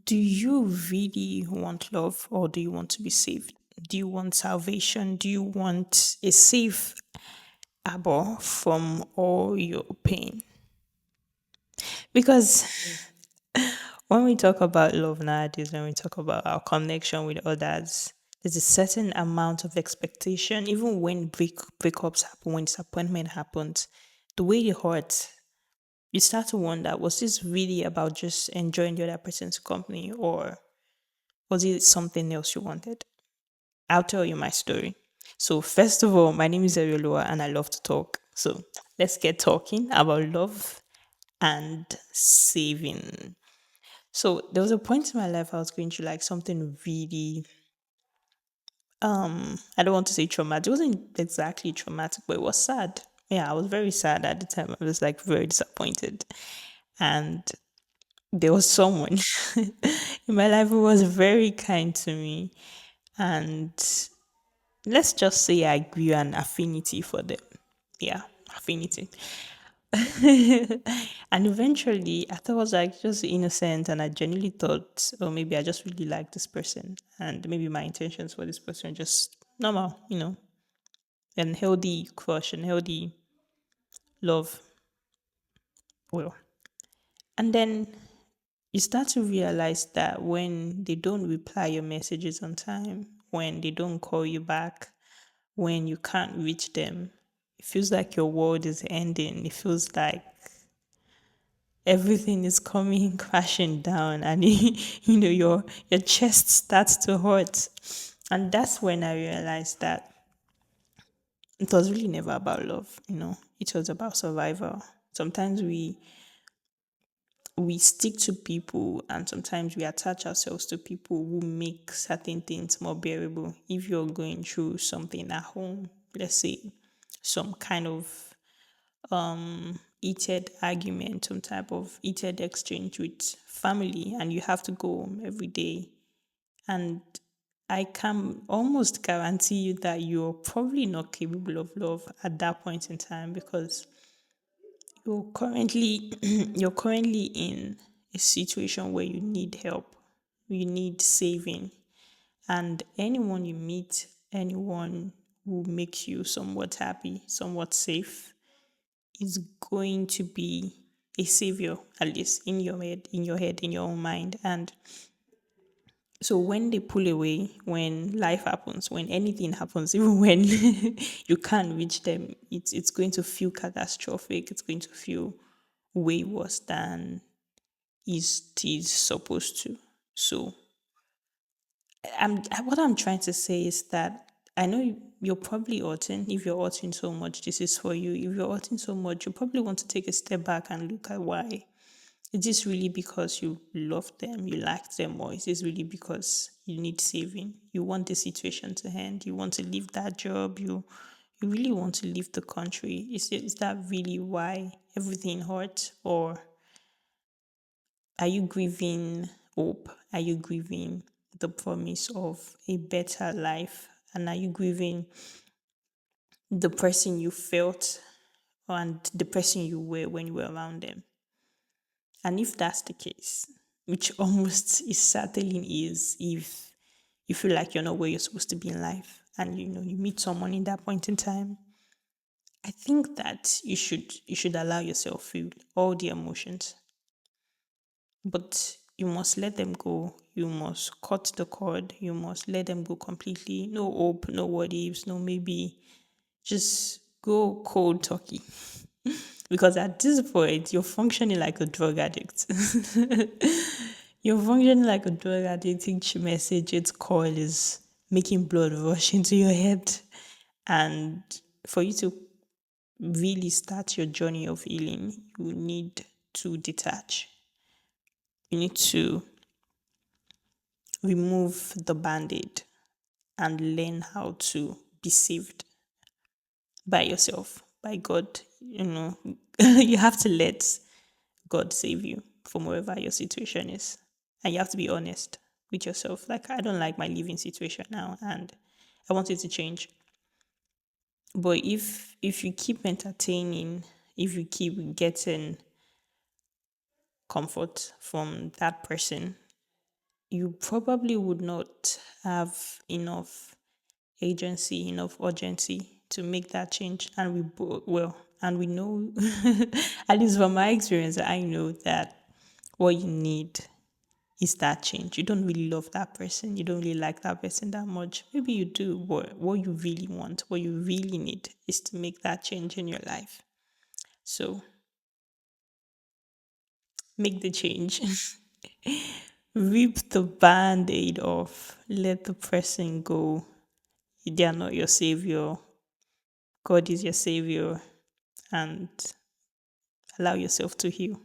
Do you really want love or do you want to be saved? Do you want salvation? Do you want a safe harbor from all your pain? Because when we talk about love nowadays, when we talk about our connection with others, there's a certain amount of expectation, even when breakups happen, when disappointment happens, the way it hurts, you start to wonder, was this really about just enjoying the other person's company or was it something else you wanted? I'll tell you my story. So, first of all, my name is Ariolua and I love to talk. So, let's get talking about love and saving. So, there was a point in my life I was going through like something really, I don't want to say traumatic. It wasn't exactly traumatic, but it was sad. Yeah, I was very sad at the time. I was like very disappointed. And there was someone in my life who was very kind to me. And let's just say I grew an affinity for them. Yeah, affinity. And eventually, I thought I was like just innocent, and I genuinely thought, oh, maybe I just really like this person, and maybe my intentions for this person are just normal, and healthy crush and healthy love. Well, and then you start to realize that when they don't reply your messages on time, when they don't call you back, when you can't reach them, it feels like your world is ending. It feels like everything is coming crashing down and your chest starts to hurt. And that's when I realized that it was really never about love. It was about survival. Sometimes we stick to people and sometimes we attach ourselves to people who make certain things more bearable. If you're going through something at home, let's say some kind of heated argument, some type of heated exchange with family, and you have to go home every day. And I can almost guarantee you that you're probably not capable of love at that point in time because you're currently in a situation where you need help, you need saving, and anyone you meet, anyone who makes you somewhat happy, somewhat safe, is going to be a savior, at least in your head, in your own mind. And so when they pull away, when life happens, when anything happens, even when you can't reach them, it's going to feel catastrophic. It's going to feel way worse than is supposed to. So what I'm trying to say is that I know you're probably hurting. If you're hurting so much, this is for you. If you're hurting so much, you probably want to take a step back and look at why. Is this really because you love them, you like them, or is this really because you need saving? You want the situation to end. You want to leave that job. You really want to leave the country. Is that really why everything hurts, or are you grieving hope? Are you grieving the promise of a better life? And are you grieving the person you felt and the person you were when you were around them? And if that's the case, which almost is certainly is, if you feel like you're not where you're supposed to be in life and you meet someone in that point in time, I think that you should allow yourself feel all the emotions, but you must let them go. You must cut the cord. You must let them go completely. No hope, no what ifs, no maybe. Just go cold turkey. Because at this point, you're functioning like a drug addict. You're functioning like a drug addict. Each message, its call is making blood rush into your head. And for you to really start your journey of healing, you need to detach. You need to remove the band aid and learn how to be saved by yourself, by God. You have to let God save you from wherever your situation is. And you have to be honest with yourself. Like, I don't like my living situation now and I want it to change. But if you keep entertaining, if you keep getting comfort from that person, you probably would not have enough agency, enough urgency to make that change. And and we know, at least from my experience, I know that what you need is that change. You don't really love that person. You don't really like that person that much. Maybe you do, but what you really want, what you really need is to make that change in your life. So make the change. Rip the band aid off. Let the person go. They are not your savior. God is your savior. And allow yourself to heal.